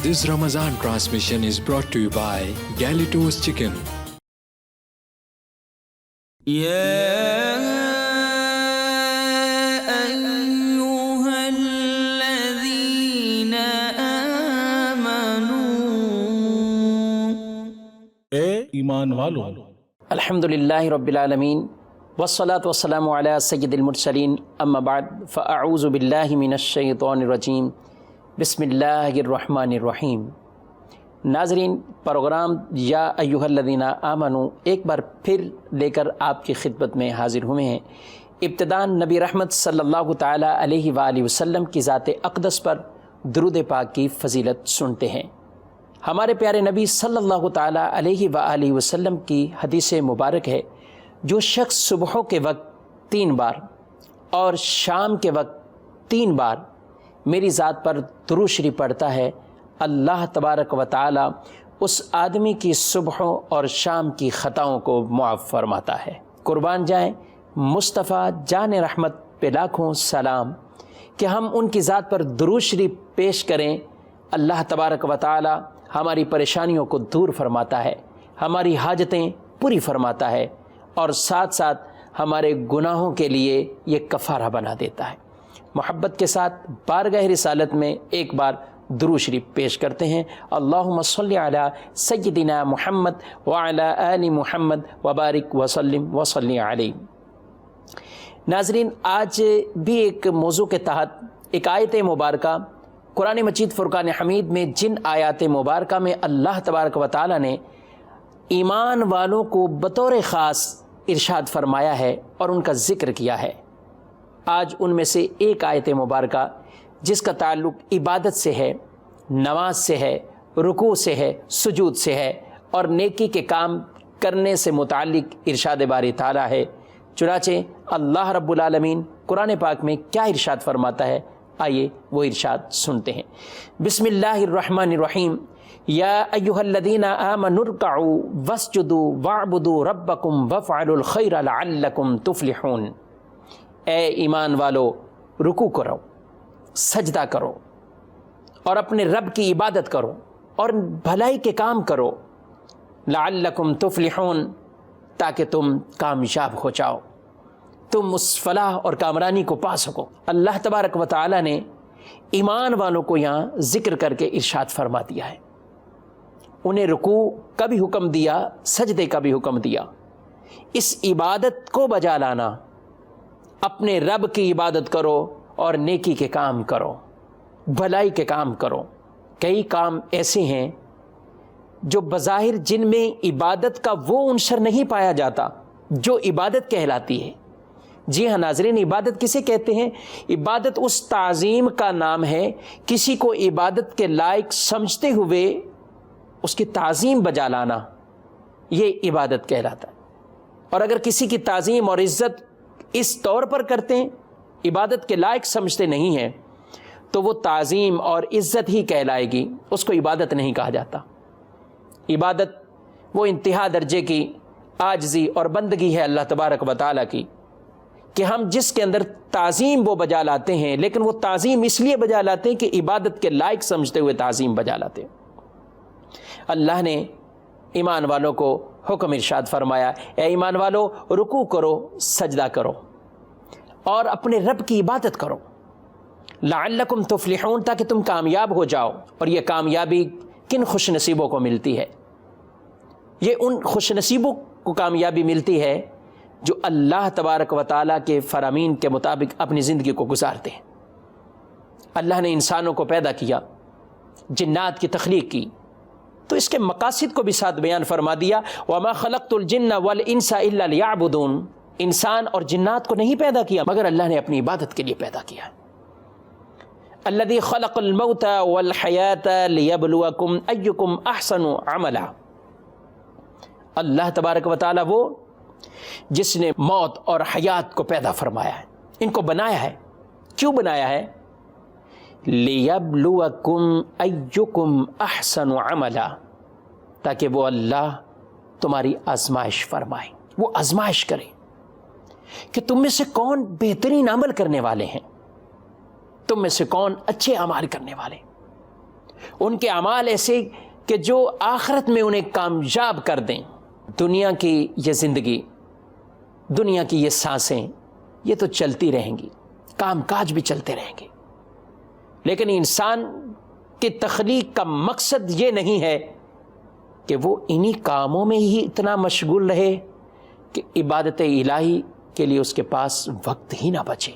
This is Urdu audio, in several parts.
This Ramadan transmission is brought to you by Galitos Chicken. ایمان والو، الحمدللہ رب العالمین والصلاة والسلام علی سید المرسلین، اما بعد فاعوذ باللہ من الشیطان الرجیم، بسم اللہ الرحمن الرحیم۔ ناظرین، پروگرام یا ایھا الذین آمنو ایک بار پھر لے کر آپ کی خدمت میں حاضر ہوئے ہیں۔ ابتداً نبی رحمت صلی اللہ تعالی علیہ وآلہ وسلم کی ذات اقدس پر درود پاک کی فضیلت سنتے ہیں۔ ہمارے پیارے نبی صلی اللہ تعالی علیہ وآلہ وسلم کی حدیث مبارک ہے، جو شخص صبحوں کے وقت 3 بار اور شام کے وقت 3 بار میری ذات پر درود شریف پڑھتا ہے، اللہ تبارک و تعالی اس آدمی کی صبحوں اور شام کی خطاؤں کو معاف فرماتا ہے۔ قربان جائیں مصطفیٰ جان رحمت پہ لاکھوں سلام کہ ہم ان کی ذات پر درود شریف پیش کریں۔ اللہ تبارک و تعالی ہماری پریشانیوں کو دور فرماتا ہے، ہماری حاجتیں پوری فرماتا ہے، اور ساتھ ساتھ ہمارے گناہوں کے لیے یہ کفارہ بنا دیتا ہے۔ محبت کے ساتھ بارگاہ رسالت میں ایک بار درود شریف پیش کرتے ہیں۔ اللہم صلی علی سیدنا محمد وعلی آل محمد وبارک وسلم وصلی علیہ۔ ناظرین، آج بھی ایک موضوع کے تحت ایک آیت مبارکہ قرآن مجید فرقان حمید میں جن آیات مبارکہ میں اللہ تبارک و تعالی نے ایمان والوں کو بطور خاص ارشاد فرمایا ہے اور ان کا ذکر کیا ہے، آج ان میں سے ایک آیت مبارکہ جس کا تعلق عبادت سے ہے، نماز سے ہے، رکوع سے ہے، سجود سے ہے، اور نیکی کے کام کرنے سے متعلق ارشاد باری تعالی ہے۔ چنانچہ اللہ رب العالمین قرآن پاک میں کیا ارشاد فرماتا ہے، آئیے وہ ارشاد سنتے ہیں۔ بسم اللہ الرحمن الرحیم۔ یا ایھا الذین آمنوا ارکعوا واسجدوا واعبدوا ربکم وافعلوا الخیر لعلکم تفلحون۔ اے ایمان والو، رکوع کرو، سجدہ کرو، اور اپنے رب کی عبادت کرو اور بھلائی کے کام کرو، لعلکم تفلحون، تاکہ تم کامیاب ہو جاؤ، تم اس فلاح اور کامرانی کو پا سکو۔ اللہ تبارک و تعالی نے ایمان والوں کو یہاں ذکر کر کے ارشاد فرما دیا ہے، انہیں رکوع کا بھی حکم دیا، سجدے کا بھی حکم دیا۔ اس عبادت کو بجا لانا، اپنے رب کی عبادت کرو اور نیکی کے کام کرو، بھلائی کے کام کرو۔ کئی کام ایسے ہیں جو بظاہر جن میں عبادت کا وہ عنصر نہیں پایا جاتا جو عبادت کہلاتی ہے۔ جی ہاں ناظرین، عبادت کسے کہتے ہیں؟ عبادت اس تعظیم کا نام ہے، کسی کو عبادت کے لائق سمجھتے ہوئے اس کی تعظیم بجا لانا، یہ عبادت کہلاتا ہے۔ اور اگر کسی کی تعظیم اور عزت اس طور پر کرتے ہیں، عبادت کے لائق سمجھتے نہیں ہیں، تو وہ تعظیم اور عزت ہی کہلائے گی، اس کو عبادت نہیں کہا جاتا۔ عبادت وہ انتہا درجے کی عاجزی اور بندگی ہے اللہ تبارک و تعالیٰ کی، کہ ہم جس کے اندر تعظیم وہ بجا لاتے ہیں، لیکن وہ تعظیم اس لیے بجا لاتے ہیں کہ عبادت کے لائق سمجھتے ہوئے تعظیم بجا لاتے ہیں۔ اللہ نے ایمان والوں کو حکم ارشاد فرمایا، اے ایمان والو، رکوع کرو، سجدہ کرو اور اپنے رب کی عبادت کرو، لعلکم تفلحون، تاکہ تم کامیاب ہو جاؤ۔ اور یہ کامیابی کن خوش نصیبوں کو ملتی ہے؟ یہ ان خوش نصیبوں کو کامیابی ملتی ہے جو اللہ تبارک و تعالیٰ کے فرامین کے مطابق اپنی زندگی کو گزارتے ہیں۔ اللہ نے انسانوں کو پیدا کیا، جنات کی تخلیق کی، تو اس کے مقاصد کو بھی ساتھ بیان فرما دیا، وَمَا خَلَقْتُ الْجِنَّ وَالْإِنسَ إِلَّا لِيَعْبُدُونَ۔ انسان اور جنات کو نہیں پیدا کیا مگر اللہ نے اپنی عبادت کے لیے پیدا کیا۔ الَّذِي خَلَقَ الْمَوْتَ وَالْحَيَاةَ لِيَبْلُوَكُمْ أَيُّكُمْ أَحْسَنُ عَمَلًا۔ اللہ تبارک و تعالیٰ وہ جس نے موت اور حیات کو پیدا فرمایا ہے، ان کو بنایا ہے۔ کیوں بنایا ہے؟ لِيَبْلُوَكُمْ أَيُّكُمْ أَحْسَنُ عَمَلًا، تاکہ وہ اللہ تمہاری آزمائش فرمائے، وہ آزمائش کرے کہ تم میں سے کون بہترین عمل کرنے والے ہیں، تم میں سے کون اچھے اعمال کرنے والے۔ ان کے اعمال ایسے کہ جو آخرت میں انہیں کامیاب کر دیں. دنیا کی یہ زندگی، دنیا کی یہ سانسیں، یہ تو چلتی رہیں گی، کام کاج بھی چلتے رہیں گے، لیکن انسان کی تخلیق کا مقصد یہ نہیں ہے کہ وہ انہی کاموں میں ہی اتنا مشغول رہے کہ عبادت الہی کے لیے اس کے پاس وقت ہی نہ بچے،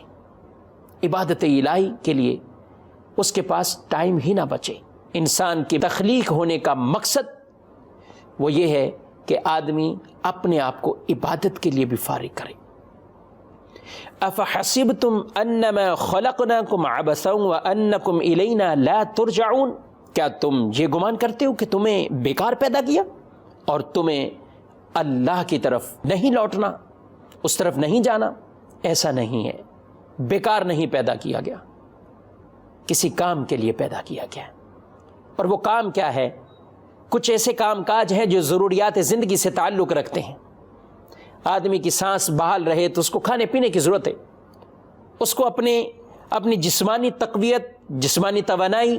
عبادت الہی کے لیے اس کے پاس ٹائم ہی نہ بچے. انسان کی تخلیق ہونے کا مقصد وہ یہ ہے کہ آدمی اپنے آپ کو عبادت کے لیے بھی فارغ کرے. افحسبتم انما خلقناکم عبثا وانکم الینا لا ترجعون، کیا تم یہ گمان کرتے ہو کہ تمہیں بیکار پیدا کیا اور تمہیں اللہ کی طرف نہیں لوٹنا، اس طرف نہیں جانا؟ ایسا نہیں ہے، بیکار نہیں پیدا کیا گیا، کسی کام کے لیے پیدا کیا گیا. اور وہ کام کیا ہے؟ کچھ ایسے کام کاج ہیں جو ضروریات زندگی سے تعلق رکھتے ہیں. آدمی کی سانس بحال رہے تو اس کو کھانے پینے کی ضرورت ہے، اس کو اپنی جسمانی تقویت، جسمانی توانائی،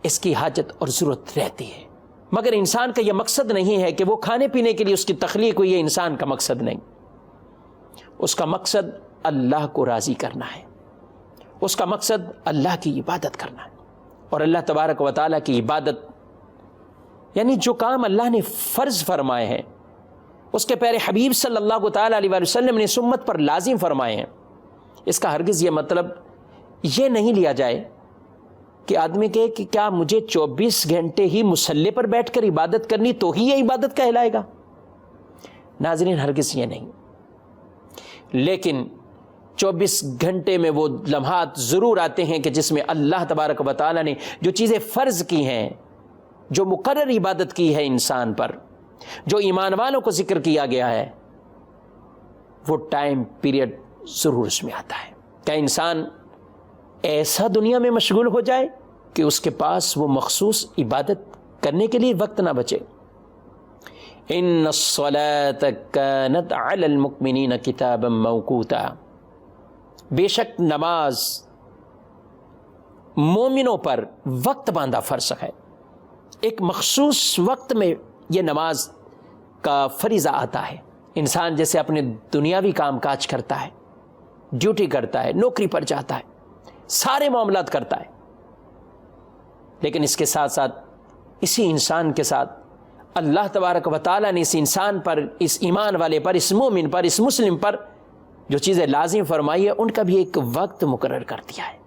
اس کی حاجت اور ضرورت رہتی ہے. مگر انسان کا یہ مقصد نہیں ہے کہ وہ کھانے پینے کے لیے اس کی تخلیق ہوئی ہے. انسان کا مقصد نہیں، اس کا مقصد اللہ کو راضی کرنا ہے، اس کا مقصد اللہ کی عبادت کرنا ہے. اور اللہ تبارک و تعالیٰ کی عبادت یعنی جو کام اللہ نے فرض فرمائے ہیں، اس کے پیارے حبیب صلی اللہ تعالیٰ علیہ وسلم نے سمت پر لازم فرمائے ہیں. اس کا ہرگز یہ مطلب یہ نہیں لیا جائے کہ آدمی کہے کہ کیا مجھے 24 گھنٹے ہی مصلی پر بیٹھ کر عبادت کرنی تو ہی یہ عبادت کہلائے گا. ناظرین، ہرگز یہ نہیں. لیکن 24 گھنٹے میں وہ لمحات ضرور آتے ہیں کہ جس میں اللہ تبارک و تعالیٰ نے جو چیزیں فرض کی ہیں، جو مقرر عبادت کی ہے انسان پر، جو ایمان والوں کو ذکر کیا گیا ہے، وہ ٹائم پیریڈ ضرور اس میں آتا ہے. کیا انسان ایسا دنیا میں مشغول ہو جائے کہ اس کے پاس وہ مخصوص عبادت کرنے کے لیے وقت نہ بچے؟ ان الصلاۃ کانت علی المؤمنین کتابا موقوتا، بے شک نماز مومنوں پر وقت باندھا فرض ہے. ایک مخصوص وقت میں یہ نماز کا فریضہ آتا ہے. انسان جیسے اپنے دنیاوی کام کاج کرتا ہے، ڈیوٹی کرتا ہے، نوکری پر جاتا ہے، سارے معاملات کرتا ہے، لیکن اس کے ساتھ ساتھ اسی انسان کے ساتھ اللہ تبارک و تعالیٰ نے اس انسان پر، اس ایمان والے پر، اس مومن پر، اس مسلم پر جو چیزیں لازم فرمائی ہے، ان کا بھی ایک وقت مقرر کر دیا ہے.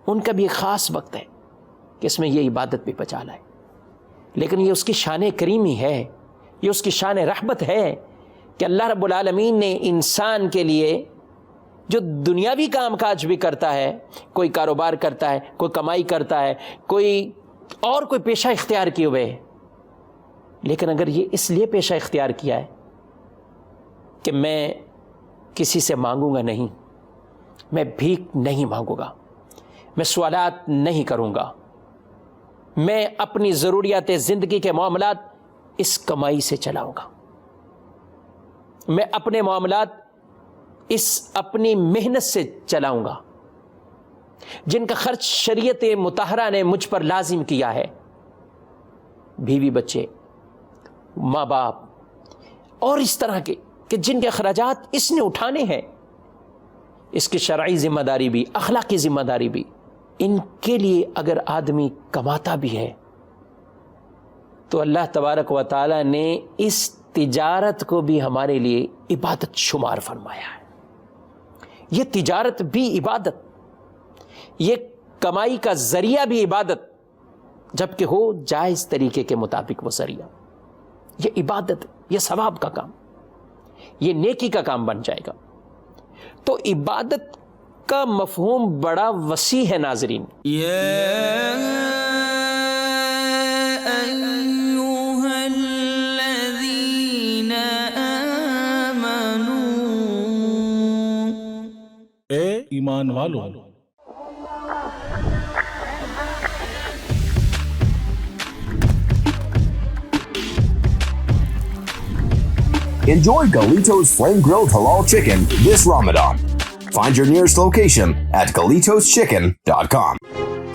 ان کا بھی ایک خاص وقت ہے کہ اس میں یہ عبادت بھی بچا لائے. لیکن یہ اس کی شان کریمی ہے، یہ اس کی شان رحمت ہے کہ اللہ رب العالمین نے انسان کے لیے جو دنیاوی کام کاج بھی کرتا ہے، کوئی کاروبار کرتا ہے، کوئی کمائی کرتا ہے، کوئی پیشہ اختیار کیے ہوئے ہے، لیکن اگر یہ اس لیے پیشہ اختیار کیا ہے کہ میں کسی سے مانگوں گا نہیں، میں بھیک نہیں مانگوں گا، میں سوالات نہیں کروں گا، میں اپنی ضروریات زندگی کے معاملات اس کمائی سے چلاؤں گا، میں اپنے معاملات اس اپنی محنت سے چلاؤں گا، جن کا خرچ شریعت مطہرہ نے مجھ پر لازم کیا ہے، بیوی بچے، ماں باپ اور اس طرح کے کہ جن کے اخراجات اس نے اٹھانے ہیں، اس کی شرعی ذمہ داری بھی، اخلاقی ذمہ داری بھی، ان کے لیے اگر آدمی کماتا بھی ہے تو اللہ تبارک و تعالیٰ نے اس تجارت کو بھی ہمارے لیے عبادت شمار فرمایا ہے. یہ تجارت بھی عبادت، یہ کمائی کا ذریعہ بھی عبادت، جبکہ ہو جائز طریقے کے مطابق وہ ذریعہ. یہ عبادت، یہ ثواب کا کام، یہ نیکی کا کام بن جائے گا. تو عبادت کا مفہوم بڑا وسیع ہے ناظرین. اے ایمان والو، Enjoy Galito's flame-grilled halal chicken this Ramadan. Find your nearest location at GalitosChicken.com.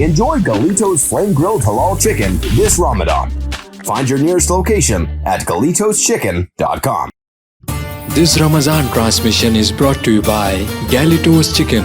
Enjoy Galito's Flame Grilled Halal Chicken this Ramadan. Find your nearest location at GalitosChicken.com. This Ramadan transmission is brought to you by Galitos Chicken.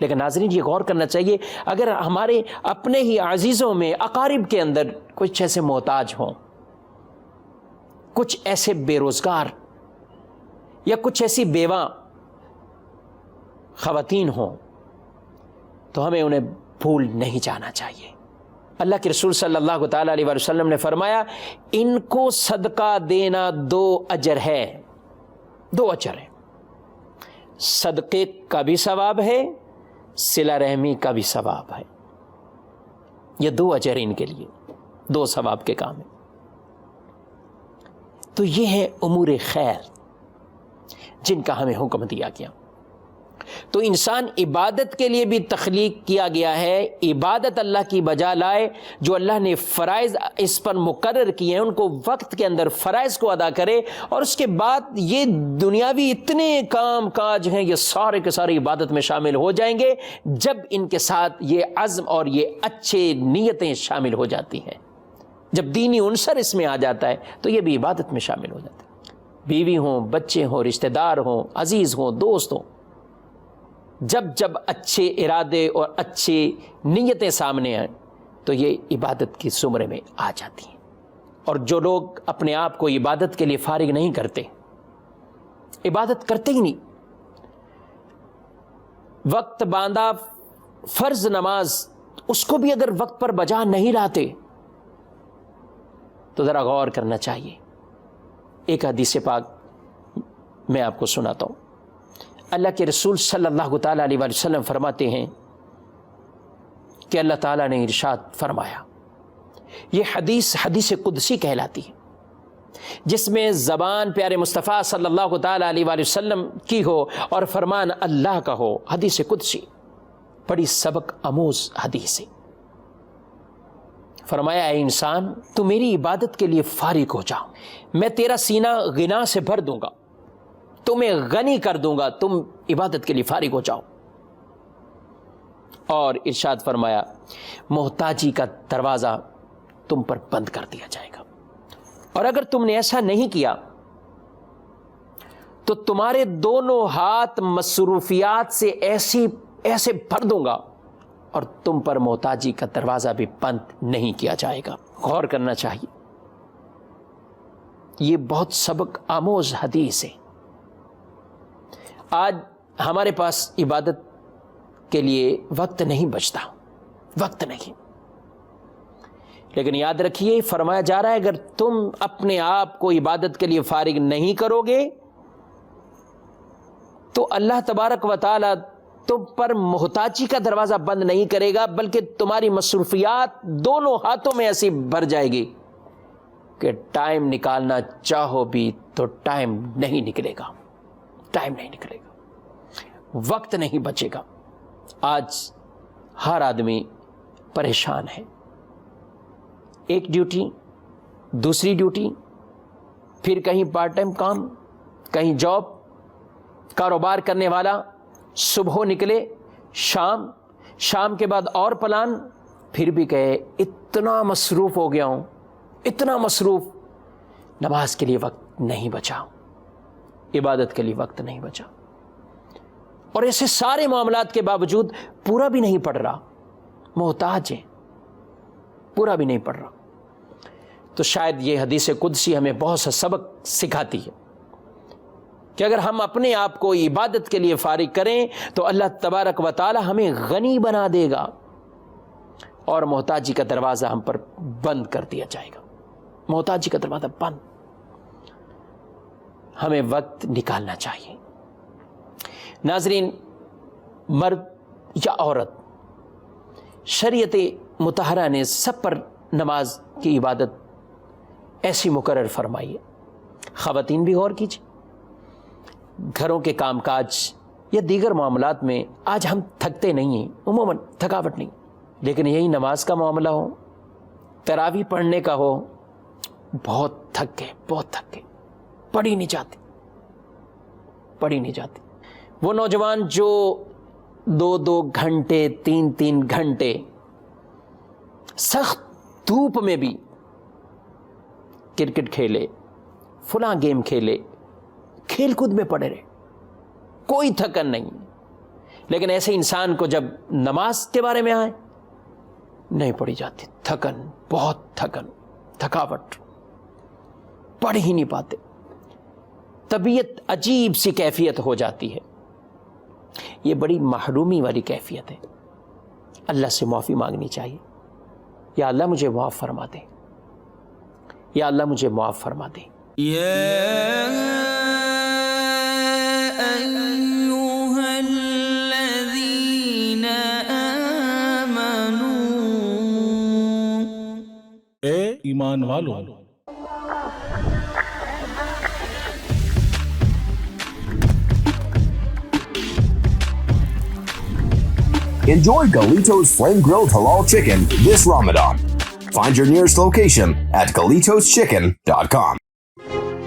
لیکن ناظرین یہ غور کرنا چاہیے، اگر ہمارے اپنے ہی عزیزوں میں، اقارب کے اندر کچھ ایسے محتاج ہوں، کچھ ایسے بے روزگار یا کچھ ایسی بیوہ خواتین ہوں، تو ہمیں انہیں بھول نہیں جانا چاہیے۔ اللہ کے رسول صلی اللہ تعالیٰ علیہ وسلم نے فرمایا ان کو صدقہ دینا 2 اجر ہے، 2 اجر ہے، صدقے کا بھی ثواب ہے، صلہ رحمی کا بھی ثواب ہے۔ یہ 2 اجر ان کے لیے، 2 ثواب کے کام ہیں۔ تو یہ ہے امور خیر جن کا ہمیں حکم دیا گیا۔ تو انسان عبادت کے لیے بھی تخلیق کیا گیا ہے، عبادت اللہ کی بجا لائے، جو اللہ نے فرائض اس پر مقرر کیے ہیں ان کو وقت کے اندر فرائض کو ادا کرے، اور اس کے بعد یہ دنیاوی اتنے کام کاج ہیں یہ سارے کے سارے عبادت میں شامل ہو جائیں گے جب ان کے ساتھ یہ عزم اور یہ اچھے نیتیں شامل ہو جاتی ہیں۔ جب دینی عنصر اس میں آ جاتا ہے تو یہ بھی عبادت میں شامل ہو جاتا ہے۔ بیوی ہوں، بچے ہوں، رشتہ دار ہوں، عزیز ہوں، دوست ہوں، جب اچھے ارادے اور اچھی نیتیں سامنے آئیں تو یہ عبادت کی زمرے میں آ جاتی ہیں۔ اور جو لوگ اپنے آپ کو عبادت کے لیے فارغ نہیں کرتے، عبادت کرتے ہی نہیں، وقت باندھا فرض نماز اس کو بھی اگر وقت پر بجا نہیں لاتے تو ذرا غور کرنا چاہیے۔ ایک حدیث پاک میں آپ کو سناتا ہوں۔ اللہ کے رسول صلی اللہ تعالیٰ علیہ وسلم فرماتے ہیں کہ اللہ تعالیٰ نے ارشاد فرمایا، یہ حدیث قدسی کہلاتی ہے، جس میں زبان پیارے مصطفیٰ صلی اللہ تعالیٰ علیہ وسلم کی ہو اور فرمان اللہ کا ہو۔ حدیث قدسی بڑی سبق آموز حدیث ہے۔ فرمایا اے انسان تو میری عبادت کے لیے فارغ ہو جاؤ، میں تیرا سینہ غنا سے بھر دوں گا، تمہیں غنی کر دوں گا، تم عبادت کے لیے فارغ ہو جاؤ۔ اور ارشاد فرمایا محتاجی کا دروازہ تم پر بند کر دیا جائے گا، اور اگر تم نے ایسا نہیں کیا تو تمہارے دونوں ہاتھ مصروفیات سے ایسے بھر دوں گا اور تم پر محتاجی کا دروازہ بھی بند نہیں کیا جائے گا۔ غور کرنا چاہیے، یہ بہت سبق آموز حدیث ہے۔ آج ہمارے پاس عبادت کے لیے وقت نہیں بچتا، وقت نہیں، لیکن یاد رکھیے فرمایا جا رہا ہے اگر تم اپنے آپ کو عبادت کے لیے فارغ نہیں کرو گے تو اللہ تبارک و تعالی تم پر محتاجی کا دروازہ بند نہیں کرے گا، بلکہ تمہاری مصروفیات دونوں ہاتھوں میں ایسی بھر جائے گی کہ ٹائم نکالنا چاہو بھی تو ٹائم نہیں نکلے گا، ٹائم نہیں نکلے گا، وقت نہیں بچے گا۔ آج ہر آدمی پریشان ہے، ایک ڈیوٹی، دوسری ڈیوٹی، پھر کہیں پارٹ ٹائم کام، کہیں جاب، کاروبار کرنے والا صبح نکلے، شام کے بعد اور پلان، پھر بھی کہے اتنا مصروف ہو گیا ہوں، اتنا مصروف، نماز کے لیے وقت نہیں بچا، عبادت کے لیے وقت نہیں بچا، اور ایسے سارے معاملات کے باوجود پورا بھی نہیں پڑھ رہا، محتاج ہے، پورا بھی نہیں پڑھ رہا۔ تو شاید یہ حدیث قدسی ہمیں بہت سا سبق سکھاتی ہے کہ اگر ہم اپنے آپ کو عبادت کے لیے فارغ کریں تو اللہ تبارک و تعالی ہمیں غنی بنا دے گا اور محتاجی کا دروازہ ہم پر بند کر دیا جائے گا، محتاجی کا دروازہ بند۔ ہمیں وقت نکالنا چاہیے۔ ناظرین، مرد یا عورت، شریعت مطہرہ نے سب پر نماز کی عبادت ایسی مقرر فرمائی ہے۔ خواتین بھی غور کیجیے، گھروں کے کام کاج یا دیگر معاملات میں آج ہم تھکتے نہیں ہیں، عموماً تھکاوٹ نہیں، لیکن یہی نماز کا معاملہ ہو، تراویح پڑھنے کا ہو، بہت تھک گئے، پڑھی نہیں جاتی۔ وہ نوجوان جو 2 گھنٹے 3 گھنٹے سخت دھوپ میں بھی کرکٹ کھیلے، فلاں گیم کھیلے، کھیل کود میں پڑے رہے، کوئی تھکن نہیں، لیکن ایسے انسان کو جب نماز کے بارے میں آئے نہیں پڑھی جاتی، تھکن، بہت تھکن، تھکاوٹ، پڑھ ہی نہیں پاتے، طبیعت عجیب سی کیفیت ہو جاتی ہے. یہ بڑی محرومی والی کیفیت ہے. اللہ سے معافی مانگنی چاہیے. یا اللہ مجھے معاف فرما دے، یا اللہ مجھے معاف فرما دے. اے ایمان والو، Enjoy Galito's flame-grilled halal chicken this Ramadan. Find your nearest location at GalitosChicken.com.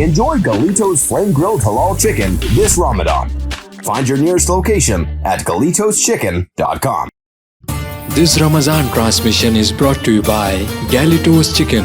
Enjoy Galito's flame-grilled halal chicken this Ramadan. Find your nearest location at GalitosChicken.com. This Ramadan transmission is brought to you by Galitos Chicken.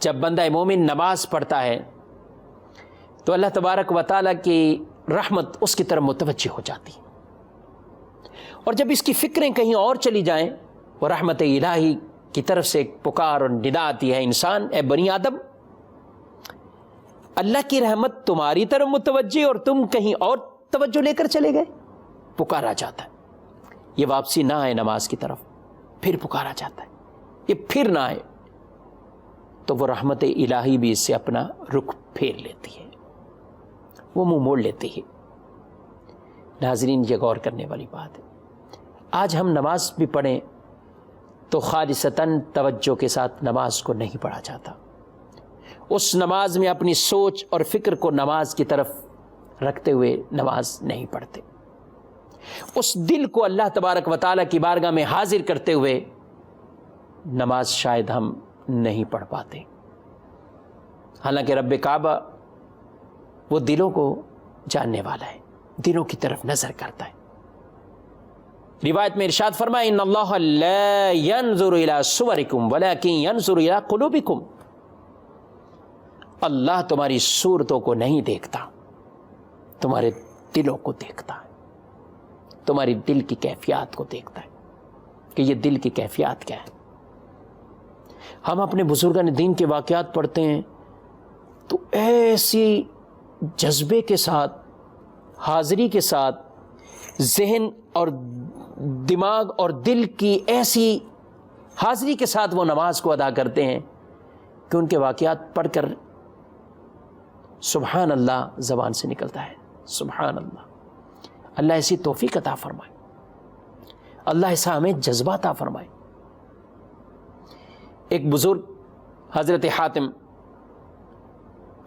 جب بندہ مومن نماز پڑھتا ہے تو اللہ تبارک و تعالیٰ کی رحمت اس کی طرف متوجہ ہو جاتی ہے، اور جب اس کی فکریں کہیں اور چلی جائیں، وہ رحمت الہی کی طرف سے ایک پکار اور ندا آتی ہے، انسان اے بنی آدم، اللہ کی رحمت تمہاری طرف متوجہ اور تم کہیں اور توجہ لے کر چلے گئے، پکارا جاتا ہے۔ یہ واپسی نہ آئے نماز کی طرف، پھر پکارا جاتا ہے، یہ پھر نہ آئے تو وہ رحمت الہی بھی اس سے اپنا رخ پھیر لیتی ہے، وہ منہ موڑ لیتی ہے۔ ناظرین، یہ غور کرنے والی بات ہے۔ آج ہم نماز بھی پڑھیں تو خالصتاً توجہ کے ساتھ نماز کو نہیں پڑھا جاتا، اس نماز میں اپنی سوچ اور فکر کو نماز کی طرف رکھتے ہوئے نماز نہیں پڑھتے، اس دل کو اللہ تبارک و تعالیٰ کی بارگاہ میں حاضر کرتے ہوئے نماز شاید ہم نہیں پڑھ پاتے۔ حالانکہ رب کعبہ وہ دلوں کو جاننے والا ہے، دلوں کی طرف نظر کرتا ہے۔ روایت میں ارشاد فرمایا ان اللہ لا ينظر الى صورکم ولکن ينظر الى قلوبکم، اللہ تمہاری صورتوں کو نہیں دیکھتا، تمہارے دلوں کو دیکھتا ہے، تمہاری دل کی کیفیات کو دیکھتا ہے کہ یہ دل کی کیفیات کیا ہے۔ ہم اپنے بزرگان دین کے واقعات پڑھتے ہیں تو ایسی جذبے کے ساتھ، حاضری کے ساتھ، ذہن اور دماغ اور دل کی ایسی حاضری کے ساتھ وہ نماز کو ادا کرتے ہیں کہ ان کے واقعات پڑھ کر سبحان اللہ زبان سے نکلتا ہے، سبحان اللہ۔ اللہ ایسی توفیق عطا فرمائے، اللہ ایسا ہمیں جذبہ عطا فرمائے۔ ایک بزرگ حضرت حاتم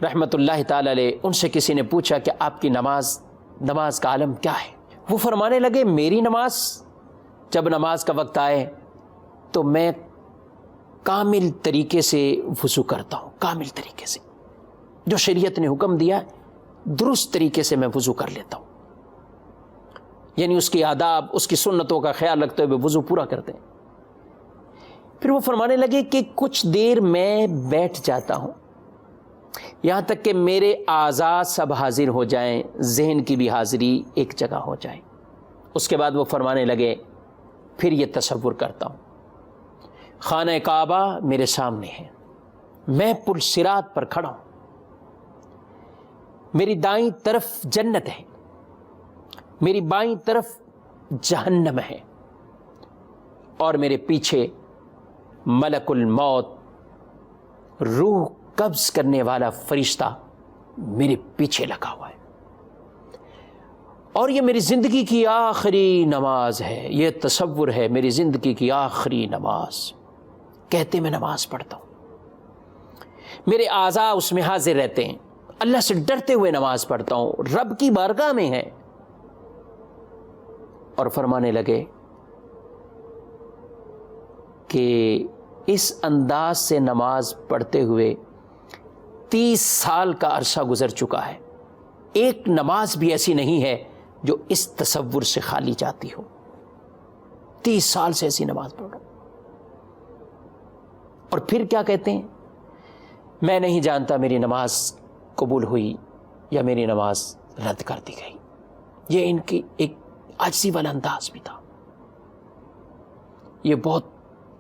رحمت اللہ تعالی علیہ، ان سے کسی نے پوچھا کہ آپ کی نماز کا عالم کیا ہے؟ وہ فرمانے لگے میری نماز، جب نماز کا وقت آئے تو میں کامل طریقے سے وضو کرتا ہوں، کامل طریقے سے جو شریعت نے حکم دیا درست طریقے سے میں وضو کر لیتا ہوں، یعنی اس کی آداب، اس کی سنتوں کا خیال رکھتے ہوئے وضو پورا کرتے ہیں۔ پھر وہ فرمانے لگے کہ کچھ دیر میں بیٹھ جاتا ہوں یہاں تک کہ میرے اعضاء سب حاضر ہو جائیں، ذہن کی بھی حاضری ایک جگہ ہو جائے۔ اس کے بعد وہ فرمانے لگے پھر یہ تصور کرتا ہوں خانہ کعبہ میرے سامنے ہے، میں پل صراط پر کھڑا ہوں، میری دائیں طرف جنت ہے، میری بائیں طرف جہنم ہے، اور میرے پیچھے ملک الموت، روح قبض کرنے والا فرشتہ میرے پیچھے لگا ہوا ہے، اور یہ میری زندگی کی آخری نماز ہے، یہ تصور ہے میری زندگی کی آخری نماز، کہتے میں نماز پڑھتا ہوں، میرے اعضاء اس میں حاضر رہتے ہیں، اللہ سے ڈرتے ہوئے نماز پڑھتا ہوں، رب کی بارگاہ میں ہے۔ اور فرمانے لگے کہ اس انداز سے نماز پڑھتے ہوئے 30 سال کا عرصہ گزر چکا ہے، ایک نماز بھی ایسی نہیں ہے جو اس تصور سے خالی جاتی ہو، 30 سال سے ایسی نماز پڑھ رہا ہوں۔ اور پھر کیا کہتے ہیں؟ میں نہیں جانتا میری نماز قبول ہوئی یا میری نماز رد کر دی گئی۔ یہ ان کی ایک عاجزی والا انداز بھی تھا، یہ بہت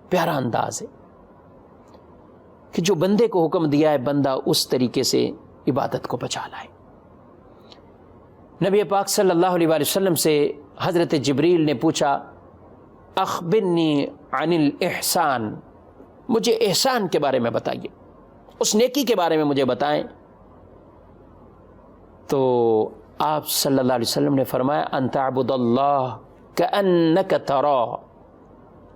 پیارا انداز ہے کہ جو بندے کو حکم دیا ہے بندہ اس طریقے سے عبادت کو بچا لائے۔ نبی پاک صلی اللہ علیہ وآلہ وسلم سے حضرت جبریل نے پوچھا اخبرنی عن الاحسان، مجھے احسان کے بارے میں بتائیے، اس نیکی کے بارے میں مجھے بتائیں۔ تو آپ صلی اللہ علیہ وسلم نے فرمایا ان تعبد اللہ کأنک تراہ،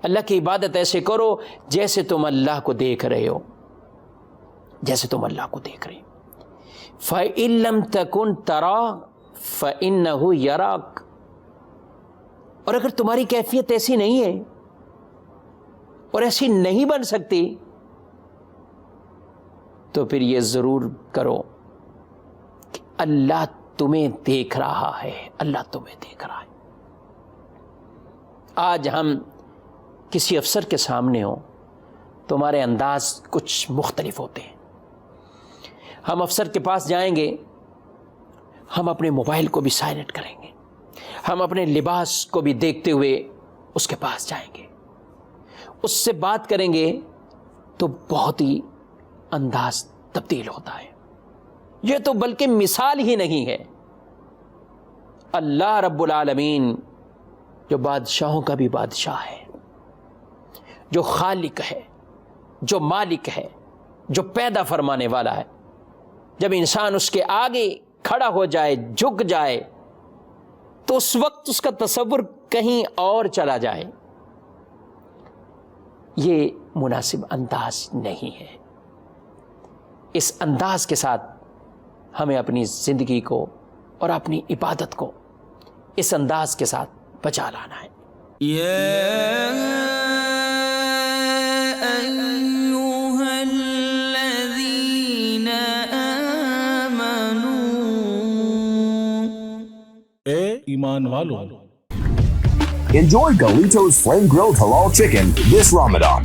اللہ کی عبادت ایسے کرو جیسے تم اللہ کو دیکھ رہے ہو، جیسے تم اللہ کو دیکھ رہے ہو۔ فَإِن لَمْ تَكُنْ تَرَاهُ فَإِنَّهُ يَرَاكَ، اور اگر تمہاری کیفیت ایسی نہیں ہے اور ایسی نہیں بن سکتی تو پھر یہ ضرور کرو کہ اللہ تمہیں دیکھ رہا ہے، اللہ تمہیں دیکھ رہا ہے۔ آج ہم کسی افسر کے سامنے ہوں تو ہمارے انداز کچھ مختلف ہوتے ہیں. ہم افسر کے پاس جائیں گے، ہم اپنے موبائل کو بھی سائلنٹ کریں گے، ہم اپنے لباس کو بھی دیکھتے ہوئے اس کے پاس جائیں گے، اس سے بات کریں گے تو بہت ہی انداز تبدیل ہوتا ہے. یہ تو بلکہ مثال ہی نہیں ہے. اللہ رب العالمین جو بادشاہوں کا بھی بادشاہ ہے، جو خالق ہے، جو مالک ہے، جو پیدا فرمانے والا ہے، جب انسان اس کے آگے کھڑا ہو جائے، جھک جائے، تو اس وقت اس کا تصور کہیں اور چلا جائے. یہ مناسب انداز نہیں ہے. اس انداز کے ساتھ ہمیں اپنی زندگی کو اور اپنی عبادت کو اس انداز کے ساتھ بچا لانا ہے. اے ایمان والو. Enjoy Galito's flame-grilled halal chicken this Ramadan.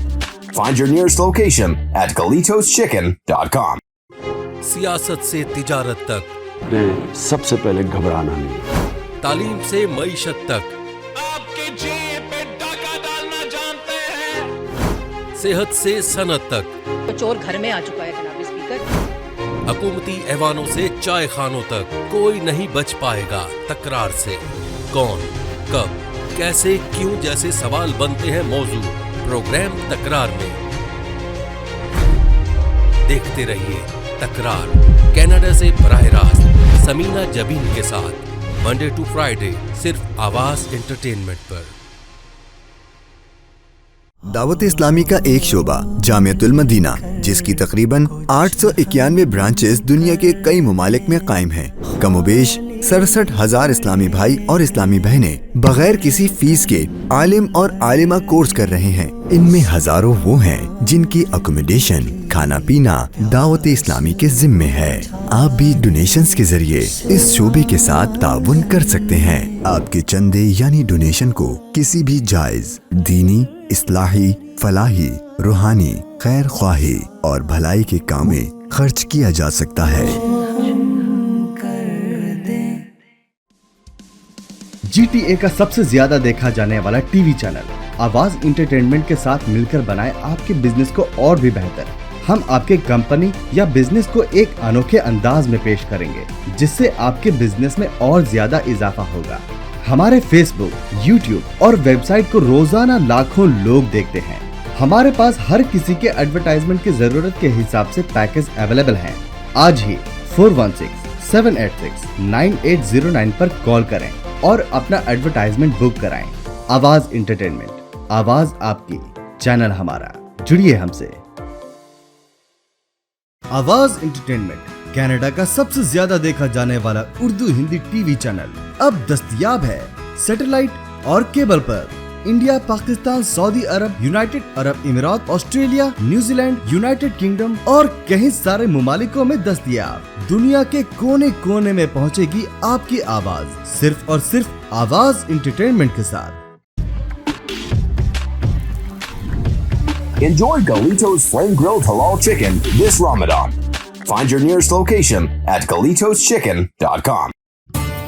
Find your nearest location at GalitosChicken.com. سیاست سے تجارت تک، نے سب سے پہلے گھبرانا نہیں. تعلیم سے معیشت تک، آپ کے جیب پہ ڈاکہ ڈالنا جانتے ہیں. صحت سے صنعت تک، تو چور گھر میں آ چکا ہے جناب اسپیکر. حکومتی ایوانوں سے چائے خانوں تک کوئی نہیں بچ پائے گا تکرار سے. کون، کب، کیسے، کیوں جیسے سوال بنتے ہیں موضوع پروگرام تکرار میں. دیکھتے رہیے تکرار، کینیڈا سے براہ راست سمینہ جبین کے ساتھ، منڈے ٹو فرائیڈے صرف آواز انٹرٹینمنٹ پر. دعوت اسلامی کا ایک شعبہ جامعۃ المدینہ، جس کی تقریباً 891 برانچز دنیا کے کئی ممالک میں قائم ہیں. کم و بیش 67,000 اسلامی بھائی اور اسلامی بہنیں بغیر کسی فیس کے عالم اور عالمہ کورس کر رہے ہیں. ان میں ہزاروں وہ ہیں جن کی اکوموڈیشن، کھانا پینا دعوت اسلامی کے ذمے ہے. آپ بھی ڈونیشنز کے ذریعے اس شعبے کے ساتھ تعاون کر سکتے ہیں. آپ کے چندے یعنی ڈونیشن کو کسی بھی جائز دینی، اصلاحی، فلاحی، روحانی، خیر خواہی اور بھلائی کے کام میں خرچ کیا جا سکتا ہے. جی ٹی اے کا سب سے زیادہ دیکھا جانے والا ٹی وی چینل آواز انٹرٹینمنٹ کے ساتھ مل کر بنائے آپ کے بزنس کو اور بھی بہتر. ہم آپ کے کمپنی یا بزنس کو ایک انوکھے انداز میں پیش کریں گے جس سے آپ کے بزنس میں اور زیادہ اضافہ ہوگا. ہمارے فیس بک، یوٹیوب اور ویب سائٹ کو روزانہ لاکھوں لوگ دیکھتے ہیں. ہمارے پاس ہر کسی کے ایڈورٹائزمنٹ کی ضرورت کے حساب سے پیکج اویلیبل ہیں. آج ہی 4167869809 پر کال کریں اور اپنا ایڈورٹائزمنٹ بک کرائیں. آواز انٹرٹینمنٹ، آواز آپ کی، چینل ہمارا. جڑیے ہم سے. آواز انٹرٹینمنٹ کینیڈا کا سب سے زیادہ دیکھا جانے والا Urdu Hindi T V channel اب دستیاب ہے سیٹلائٹ اور کیبل پر. انڈیا، پاکستان، سعودی عرب، یونائٹڈ عرب امارات، Australia, New Zealand, United kingdom اور کئی سارے ممالکوں میں دستیاب. دنیا کے کونے کونے میں پہنچے گی آپ کی آواز صرف اور صرف آواز انٹرٹینمنٹ کے ساتھ. Enjoy Galito's flame-grilled halal chicken this Ramadan. Find your nearest location at GalitosChicken.com.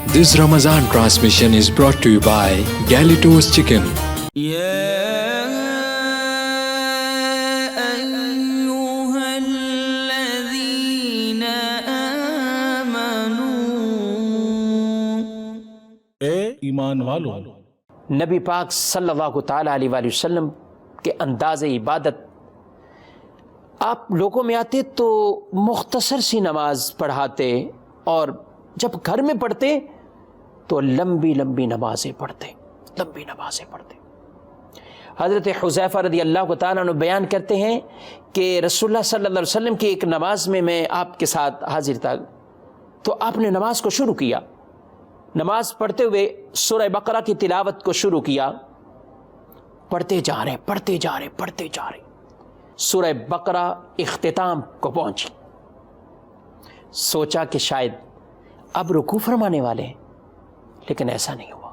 This Ramadan transmission is brought to you by Galitos Chicken. اے ایمان والو. نبی پاک صلی اللہ تعالیٰ علیہ وآلہ وسلم کے انداز عبادت آپ لوگوں میں آتے تو مختصر سی نماز پڑھاتے، اور جب گھر میں پڑھتے تو لمبی لمبی نمازیں پڑھتے. حضرت حذیفہ رضی اللہ تعالیٰ عنہ بیان کرتے ہیں کہ رسول اللہ صلی اللہ علیہ وسلم کی ایک نماز میں آپ کے ساتھ حاضر تھا، تو آپ نے نماز کو شروع کیا. نماز پڑھتے ہوئے سورہ بقرہ کی تلاوت کو شروع کیا. پڑھتے جا رہے سورہ بقرہ اختتام کو پہنچی. سوچا کہ شاید اب رکوع فرمانے والے ہیں، لیکن ایسا نہیں ہوا.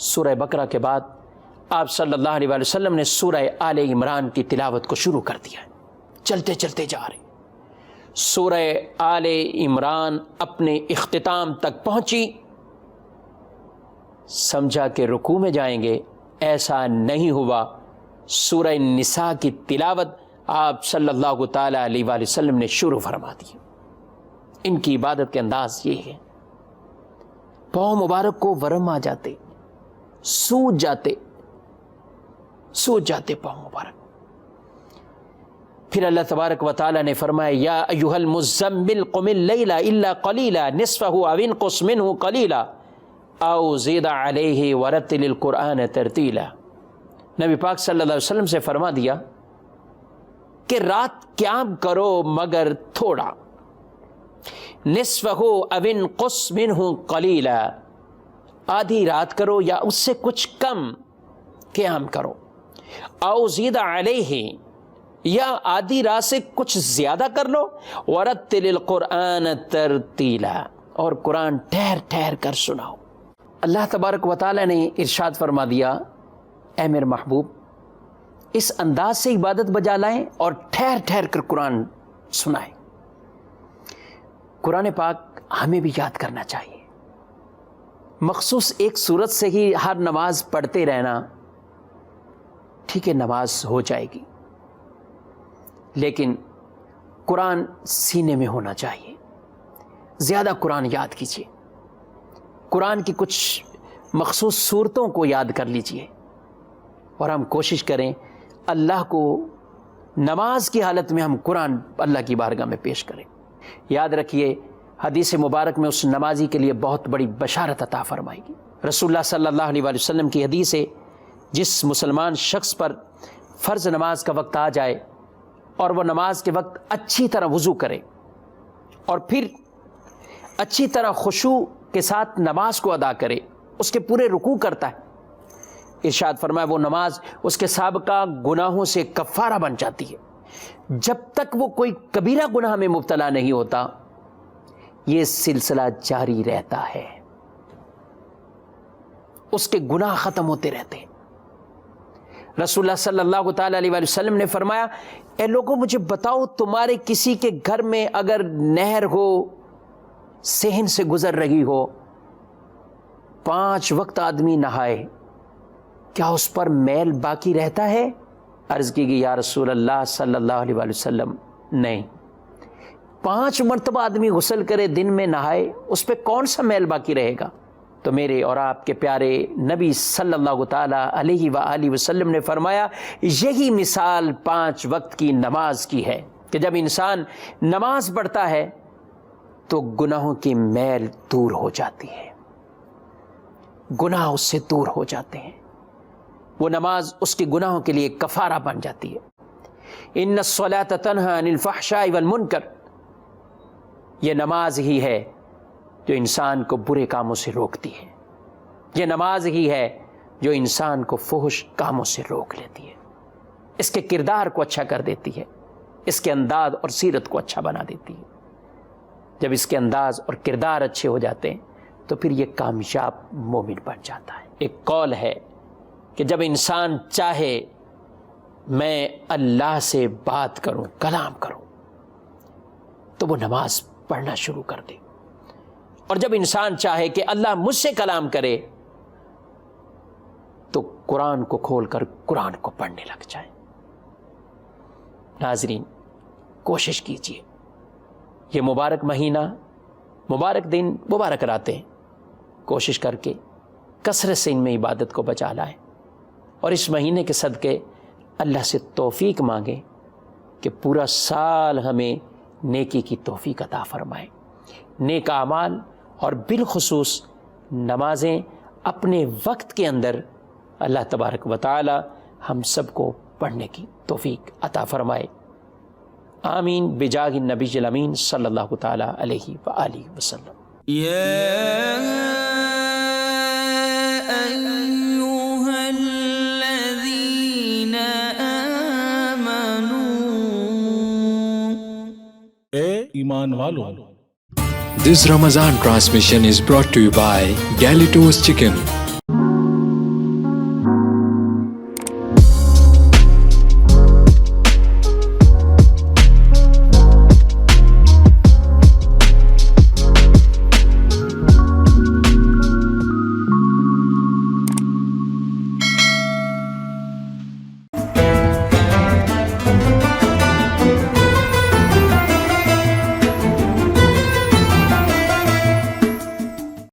سورہ بقرہ کے بعد آپ صلی اللہ علیہ وآلہ وسلم نے سورہ آل عمران کی تلاوت کو شروع کر دیا ہے. چلتے چلتے جا رہے. سورہ آل عمران اپنے اختتام تک پہنچی. سمجھا کہ رکوع میں جائیں گے، ایسا نہیں ہوا. سورہ نساء کی تلاوت آپ صلی اللہ تعالیٰ علیہ وآلہ وسلم نے شروع فرما دی. ان کی عبادت کے انداز یہ ہے. پاؤں مبارک کو ورم آ جاتے، سوج جاتے پاؤں مبارک. پھر اللہ تبارک و تعالیٰ نے فرمایا یا ایھا المزمل قم اللیل الا قلیلا نصفہ او انقص منہ قلیلا او زد علیہ ورتل القرآن ترتیلا. نبی پاک صلی اللہ علیہ وسلم سے فرما دیا کہ رات قیام کرو مگر تھوڑا. نصفہ او انقص منہ قلیلا، آدھی رات کرو یا اس سے کچھ کم قیام کرو. او زد علیہ، یا آدھی رات سے کچھ زیادہ کر لو. ورتل القرآن ترتیلا، اور قرآن ٹھہر ٹھہر کر سناؤ. اللہ تبارک و تعالیٰ نے ارشاد فرما دیا اے میرے محبوب اس انداز سے عبادت بجا لائیں اور ٹھہر ٹھہر کر قرآن سنائیں. قرآن پاک ہمیں بھی یاد کرنا چاہیے. مخصوص ایک صورت سے ہی ہر نماز پڑھتے رہنا ٹھیک ہے، نماز ہو جائے گی، لیکن قرآن سینے میں ہونا چاہیے. زیادہ قرآن یاد کیجیے. قرآن کی کچھ مخصوص صورتوں کو یاد کر لیجیے، اور ہم کوشش کریں اللہ کو نماز کی حالت میں ہم قرآن اللہ کی بارگاہ میں پیش کریں. یاد رکھیے حدیث مبارک میں اس نمازی کے لیے بہت بڑی بشارت عطا فرمائے گی. رسول اللہ صلی اللہ علیہ وآلہ وسلم کی حدیث ہے جس مسلمان شخص پر فرض نماز کا وقت آ جائے اور وہ نماز کے وقت اچھی طرح وضو کرے اور پھر اچھی طرح خشوع کے ساتھ نماز کو ادا کرے، اس کے پورے رکوع کرتا ہے. ارشاد فرمایا وہ نماز اس کے سابقہ گناہوں سے کفارہ بن جاتی ہے. جب تک وہ کوئی کبیرہ گناہ میں مبتلا نہیں ہوتا یہ سلسلہ جاری رہتا ہے، اس کے گناہ ختم ہوتے رہتے ہیں. رسول اللہ صلی اللہ تعالیٰ علیہ وآلہ وسلم نے فرمایا اے لوگوں مجھے بتاؤ تمہارے کسی کے گھر میں اگر نہر ہو، صحن سے گزر رہی ہو، 5 وقت آدمی نہائے، کیا اس پر میل باقی رہتا ہے؟ عرض کی گئی یا رسول اللہ صلی اللہ علیہ وآلہ وسلم نہیں. 5 مرتبہ آدمی غسل کرے، دن میں نہائے، اس پہ کون سا میل باقی رہے گا؟ تو میرے اور آپ کے پیارے نبی صلی اللہ تعالیٰ علیہ وآلہ وسلم نے فرمایا یہی مثال 5 وقت کی نماز کی ہے کہ جب انسان نماز پڑھتا ہے تو گناہوں کی میل دور ہو جاتی ہے، گناہ اس سے دور ہو جاتے ہیں. وہ نماز اس کے گناہوں کے لیے کفارہ بن جاتی ہے. ان الصلاۃ تنہی عن الفحشاء والمنکر، یہ نماز ہی ہے جو انسان کو برے کاموں سے روکتی ہے. یہ نماز ہی ہے جو انسان کو فحش کاموں سے روک لیتی ہے، اس کے کردار کو اچھا کر دیتی ہے، اس کے انداز اور سیرت کو اچھا بنا دیتی ہے. جب اس کے انداز اور کردار اچھے ہو جاتے ہیں تو پھر یہ کامیاب مومن بن جاتا ہے. ایک قول ہے کہ جب انسان چاہے میں اللہ سے بات کروں، کلام کروں، تو وہ نماز پڑھنا شروع کر دے، اور جب انسان چاہے کہ اللہ مجھ سے کلام کرے تو قرآن کو کھول کر قرآن کو پڑھنے لگ جائے. ناظرین کوشش کیجیے، یہ مبارک مہینہ، مبارک دن، مبارک راتیں، کوشش کر کے کثرت سے ان میں عبادت کو بچا لائیں، اور اس مہینے کے صدقے اللہ سے توفیق مانگیں کہ پورا سال ہمیں نیکی کی توفیق عطا فرمائے. نیک اعمال اور بالخصوص نمازیں اپنے وقت کے اندر اللہ تبارک و تعالی ہم سب کو پڑھنے کی توفیق عطا فرمائے. آمین بجاہ النبی الامین صلی اللہ تعالی علیہ وآلہ وسلم. ایمان والوں. This Ramadan transmission is brought to you by Galitos Chicken.